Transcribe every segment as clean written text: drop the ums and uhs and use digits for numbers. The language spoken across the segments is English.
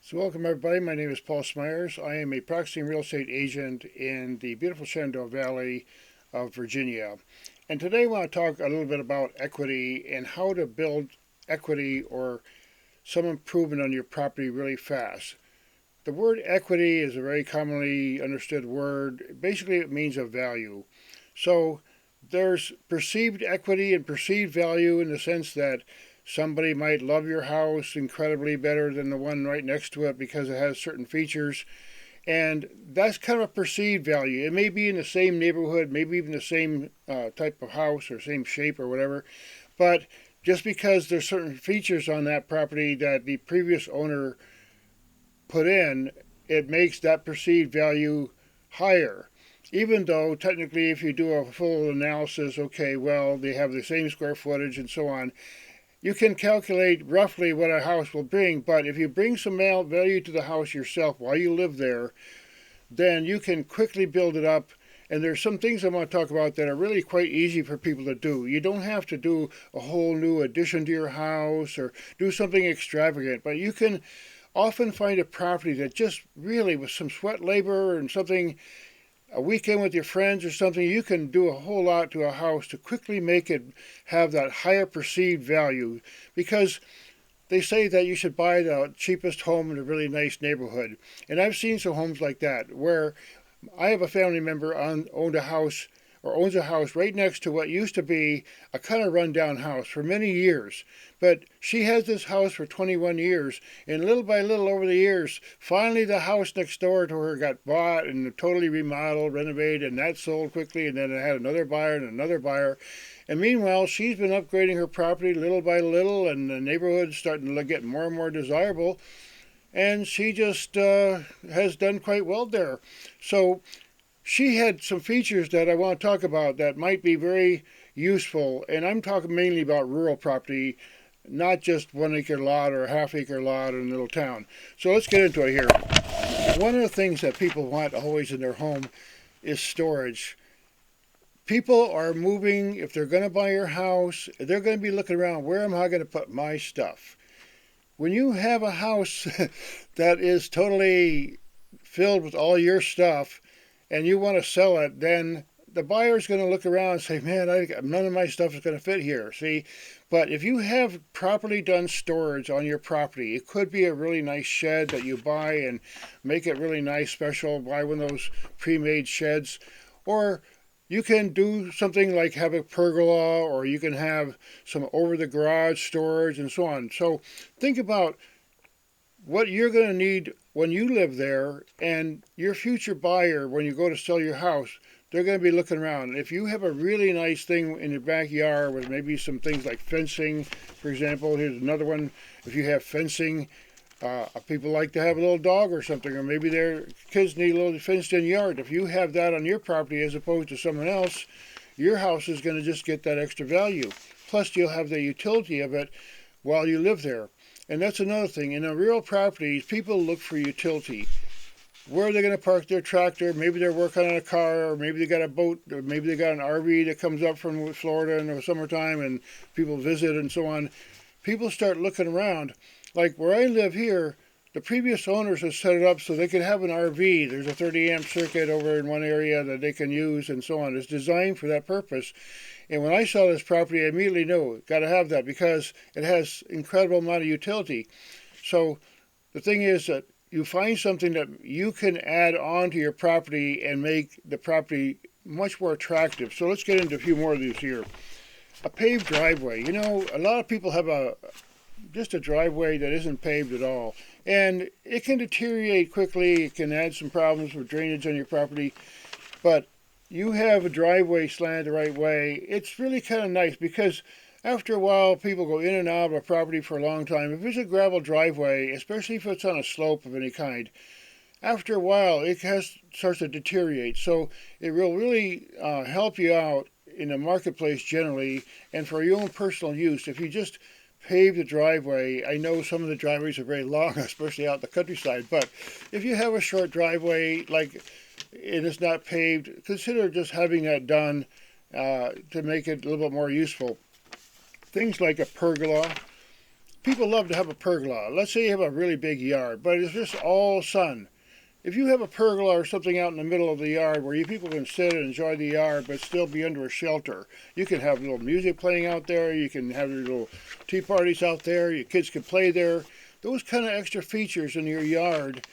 So welcome everybody, my name is Paul Smyers. I am a practicing real estate agent in the beautiful Shenandoah Valley of Virginia. And today I want to talk a little bit about equity and how to build equity or some improvement on your property really fast. The word equity is a very commonly understood word. Basically it means a value. So there's perceived equity and perceived value in the sense that somebody might love your house incredibly better than the one right next to it because it has certain features. And that's kind of a perceived value. It may be in the same neighborhood, maybe even the same type of house or same shape or whatever. But just because there's certain features on that property that the previous owner put in, it makes that perceived value higher. Even though technically, if you do a full analysis, okay, well, they have the same square footage and so on, you can calculate roughly what a house will bring. But if you bring some value to the house yourself while you live there, then you can quickly build it up. And there's some things I want to talk about that are really quite easy for people to do. You don't have to do a whole new addition to your house or do something extravagant, but you can often find a property that just really, with some sweat labor and something, a weekend with your friends or something, you can do a whole lot to a house to quickly make it have that higher perceived value. Because they say that you should buy the cheapest home in a really nice neighborhood. And I've seen some homes like that where I have a family member owned a house or owns a house right next to what used to be a kind of rundown house for many years. But she has this house for 21 years, and little by little over the years, finally the house next door to her got bought and totally remodeled, renovated, and that sold quickly, and then it had another buyer and another buyer. And meanwhile, she's been upgrading her property little by little, and the neighborhood's starting to get more and more desirable. And she just has done quite well there. So she had some features that I want to talk about that might be very useful. And I'm talking mainly about rural property, not just 1 acre lot or a half-acre lot in a little town. So let's get into it here. One of the things that people want always in their home is storage. People are moving. If they're going to buy your house, they're going to be looking around, where am I going to put my stuff? When you have a house that is totally filled with all your stuff and you want to sell it, then the buyer's going to look around and say, man, none of my stuff is going to fit here. See, but if you have properly done storage on your property, it could be a really nice shed that you buy and make it really nice, special, buy one of those pre-made sheds, or you can do something like have a pergola, or you can have some over the garage storage and so on. So think about what you're going to need when you live there, and your future buyer, when you go to sell your house, they're going to be looking around. If you have a really nice thing in your backyard with maybe some things like fencing, for example, here's another one. If you have fencing, people like to have a little dog or something, or maybe their kids need a little fenced-in yard. If you have that on your property as opposed to someone else, your house is going to just get that extra value. Plus, you'll have the utility of it while you live there. And that's another thing. In a real properties, people look for utility. Where are they going to park their tractor? Maybe they're working on a car, or maybe they got a boat, or maybe they got an RV that comes up from Florida in the summertime and people visit and so on. People start looking around. Like where I live here, the previous owners have set it up so they could have an RV. There's a 30 amp circuit over in one area that they can use and so on. It's designed for that purpose. And when I saw this property, I immediately knew, got to have that because it has incredible amount of utility. So the thing is that you find something that you can add on to your property and make the property much more attractive. So let's get into a few more of these here. A paved driveway. You know, a lot of people have just a driveway that isn't paved at all. And it can deteriorate quickly. It can add some problems with drainage on your property. But you have a driveway slanted the right way. It's really kind of nice because after a while, people go in and out of a property for a long time. If it's a gravel driveway, especially if it's on a slope of any kind, after a while, it starts to deteriorate. So it will really help you out in the marketplace generally and for your own personal use. If you just pave the driveway, I know some of the driveways are very long, especially out in the countryside, but if you have a short driveway, like, and it's not paved, consider just having that done to make it a little bit more useful. Things like a pergola, people love to have a pergola. Let's say you have a really big yard, but it's just all sun. If you have a pergola or something out in the middle of the yard where you people can sit and enjoy the yard but still be under a shelter, you can have little music playing out there, you can have your little tea parties out there, your kids can play there. Those kind of extra features in your yard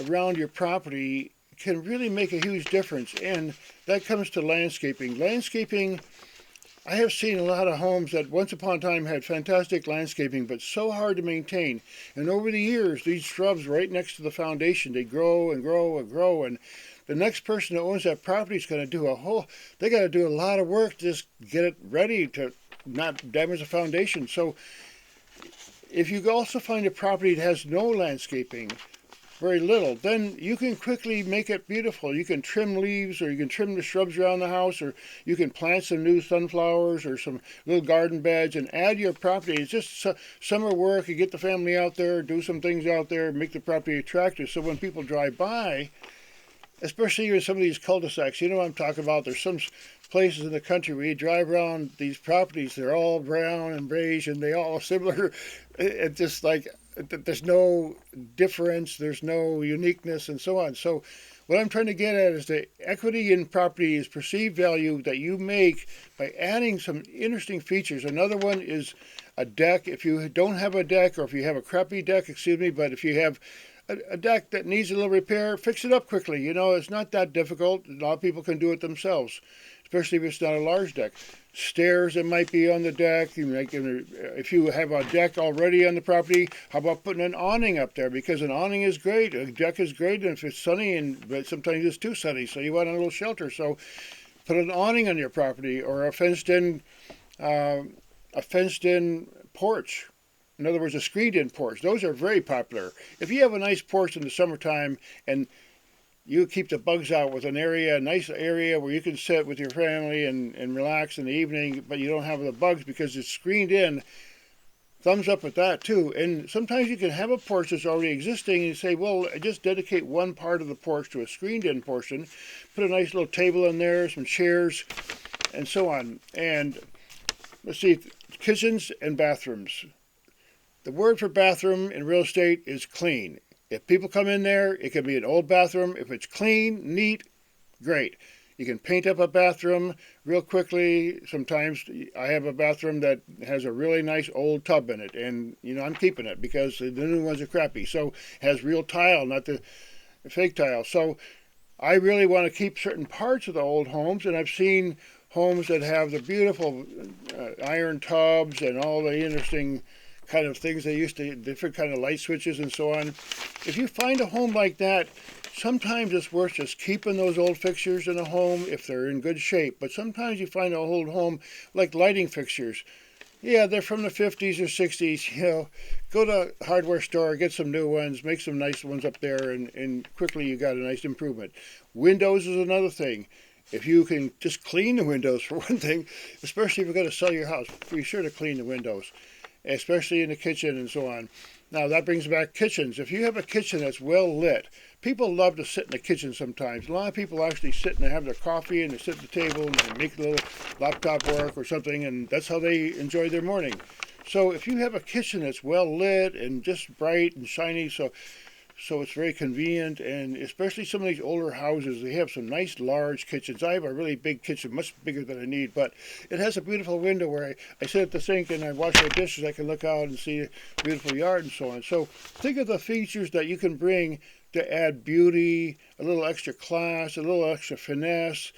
around your property can really make a huge difference, and that comes to landscaping. Landscaping, I have seen a lot of homes that once upon a time had fantastic landscaping, but so hard to maintain. And over the years, these shrubs right next to the foundation, they grow and grow and grow. And the next person that owns that property is going to do they got to do a lot of work to just get it ready to not damage the foundation. So if you also find a property that has no landscaping, very little, then you can quickly make it beautiful. You can trim leaves, or you can trim the shrubs around the house, or you can plant some new sunflowers or some little garden beds and add to your property. It's just summer work. You get the family out there, do some things out there, make the property attractive. So when people drive by, especially in some of these cul-de-sacs, you know what I'm talking about. There's some places in the country where you drive around these properties, they're all brown and beige and they all similar. It's just like there's no difference, there's no uniqueness, and so on. So what I'm trying to get at is the equity in property is perceived value that you make by adding some interesting features. Another one is a deck. If you don't have a deck, or if you have a crappy deck, but if you have a deck that needs a little repair, fix it up quickly. You know, it's not that difficult. A lot of people can do it themselves, especially if it's not a large deck. Stairs that might be on the deck. If you have a deck already on the property, how about putting an awning up there? Because an awning is great, a deck is great, and if it's sunny, but sometimes it's too sunny, so you want a little shelter. So put an awning on your property, or a fenced-in porch. In other words, a screened-in porch. Those are very popular. If you have a nice porch in the summertime and you keep the bugs out with a nice area where you can sit with your family and relax in the evening, but you don't have the bugs because it's screened in, thumbs up at that too. And sometimes you can have a porch that's already existing and you say, well, just dedicate one part of the porch to a screened-in portion, put a nice little table in there, some chairs, and so on. And let's see, kitchens and bathrooms. The word for bathroom in real estate is clean. If people come in there, it can be an old bathroom. If it's clean, neat, great. You can paint up a bathroom real quickly. Sometimes I have a bathroom that has a really nice old tub in it, and I'm keeping it because the new ones are crappy. So it has real tile, not the fake tile. So I really want to keep certain parts of the old homes, and I've seen homes that have the beautiful iron tubs and all the interesting kind of things they used to, different kind of light switches and so on. If you find a home like that, sometimes it's worth just keeping those old fixtures in a home if they're in good shape. But sometimes you find an old home like lighting fixtures. Yeah, they're from the 50s or 60s. Go to a hardware store, get some new ones, make some nice ones up there, and quickly you got a nice improvement. Windows is another thing. If you can just clean the windows for one thing, especially if you're going to sell your house, be sure to clean the windows, especially in the kitchen and so on. Now that brings back kitchens. If you have a kitchen that's well lit, people love to sit in the kitchen sometimes. A lot of people actually sit and have their coffee and they sit at the table and they make a little laptop work or something, and that's how they enjoy their morning. So if you have a kitchen that's well lit and just bright and shiny, so it's very convenient, and especially some of these older houses, they have some nice large kitchens. I have a really big kitchen, much bigger than I need, but it has a beautiful window where I sit at the sink and I wash my dishes. I can look out and see a beautiful yard and so on. So think of the features that you can bring to add beauty, a little extra class, a little extra finesse,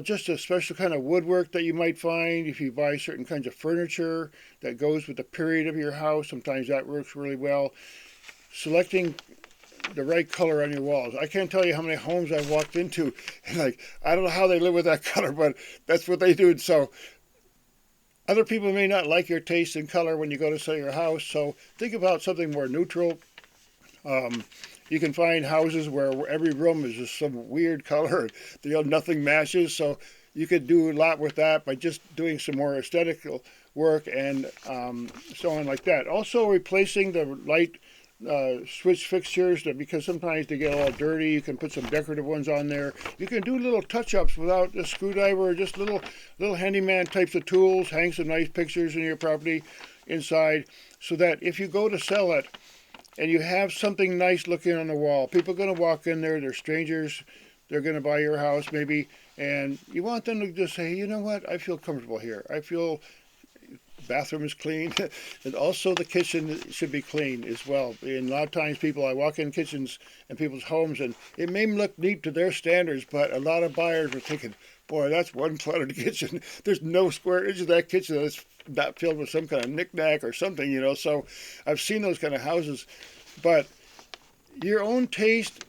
just a special kind of woodwork that you might find if you buy certain kinds of furniture that goes with the period of your house. Sometimes that works really well. Selecting the right color on your walls. I can't tell you how many homes I've walked into, and I don't know how they live with that color, but that's what they do. So other people may not like your taste in color when you go to sell your house, so think about something more neutral. You can find houses where every room is just some weird color, nothing matches, so you could do a lot with that by just doing some more aesthetic work and so on like that. Also replacing the light switch fixtures, because sometimes they get all dirty. You can put some decorative ones on there. You can do little touch-ups without a screwdriver, or just little handyman types of tools. Hang some nice pictures in your property. inside, so that if you go to sell it and you have something nice looking on the wall, people are going to walk in there, they're strangers, they're going to buy your house maybe, and you want them to just say, you know what, I feel comfortable here. I feel bathroom is clean, and also the kitchen should be clean as well. And a lot of times I walk in kitchens and people's homes, and it may look neat to their standards, but a lot of buyers are thinking, boy, that's one cluttered kitchen. There's no square inch of that kitchen that's not filled with some kind of knickknack or something, you know. So I've seen those kind of houses. But your own taste,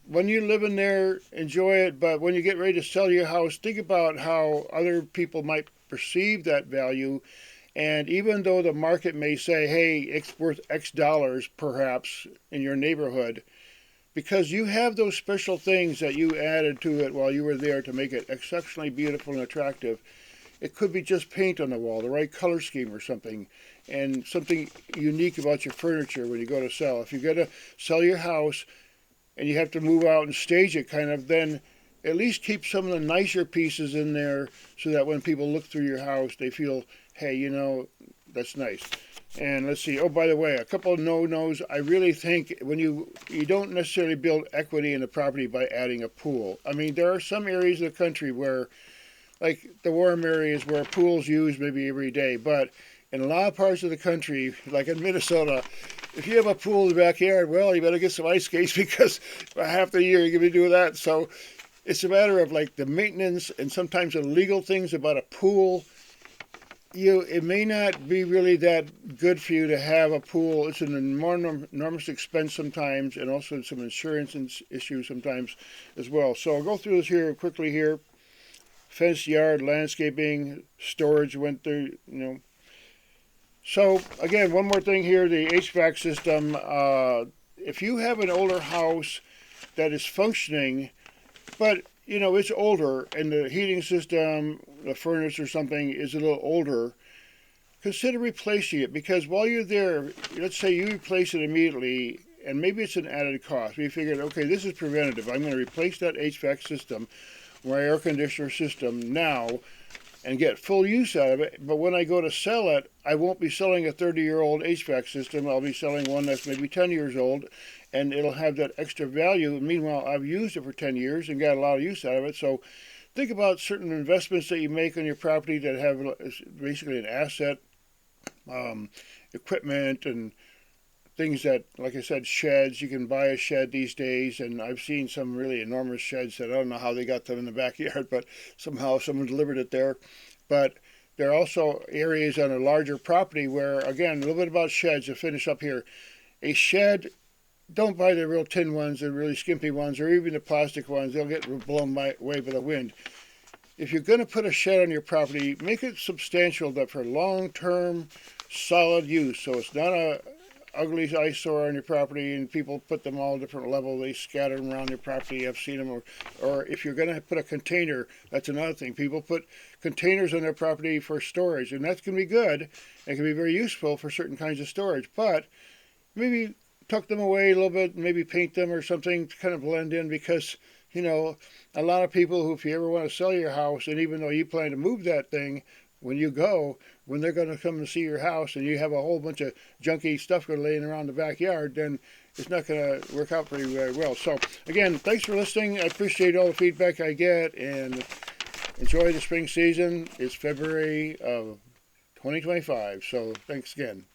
when you live in there, enjoy it. But when you get ready to sell your house, think about how other people might perceive that value. And even though the market may say, hey, it's worth X dollars perhaps in your neighborhood, because you have those special things that you added to it while you were there to make it exceptionally beautiful and attractive. It could be just paint on the wall, the right color scheme or something, and something unique about your furniture when you go to sell. If you're going to sell your house and you have to move out and stage it kind of, then at least keep some of the nicer pieces in there so that when people look through your house, they feel, hey, you know, that's nice. And let's see. Oh, by the way, a couple of no-nos. I really think when you don't necessarily build equity in the property by adding a pool. I mean, there are some areas of the country where, like the warm areas where pools used maybe every day. But in a lot of parts of the country, like in Minnesota, if you have a pool in the backyard, well, you better get some ice skates because for half the year you're going to be doing that. So it's a matter of like the maintenance and sometimes the legal things about a pool. It may not be really that good for you to have a pool. It's an enormous expense sometimes, and also some insurance issues sometimes as well. So I'll go through this here quickly here. Fenced yard, landscaping, storage went through, you know. So again, one more thing here, the HVAC system. If you have an older house that is functioning, but you know, it's older and the heating system, the furnace or something is a little older, consider replacing it, because while you're there, let's say you replace it immediately, and maybe it's an added cost. We figured, okay, this is preventative. I'm going to replace that HVAC system, my air conditioner system now, and get full use out of it. But when I go to sell it, I won't be selling a 30-year-old HVAC system. I'll be selling one that's maybe 10 years old, and it'll have that extra value. Meanwhile, I've used it for 10 years and got a lot of use out of it. So think about certain investments that you make on your property that have basically an asset, equipment, and things that, like I said, sheds. You can buy a shed these days, and I've seen some really enormous sheds that I don't know how they got them in the backyard, but somehow someone delivered it there. But there are also areas on a larger property where, again, a little bit about sheds to finish up here. A shed, don't buy the real tin ones, the really skimpy ones, or even the plastic ones. They'll get blown away by the wind. If you're going to put a shed on your property, make it substantial, that for long-term, solid use. So it's not a ugly eyesore on your property, and people put them all different level. They scatter them around your property. I've seen them. Or if you're going to put a container, that's another thing. People put containers on their property for storage, and that's going to be good. It can be very useful for certain kinds of storage. But maybe tuck them away a little bit, maybe paint them or something to kind of blend in, because, you know, a lot of people who, if you ever want to sell your house, and even though you plan to move that thing, when you go, when they're going to come and see your house and you have a whole bunch of junky stuff laying around the backyard, then it's not going to work out very well. So, again, thanks for listening. I appreciate all the feedback I get, and enjoy the spring season. It's February of 2025, so thanks again.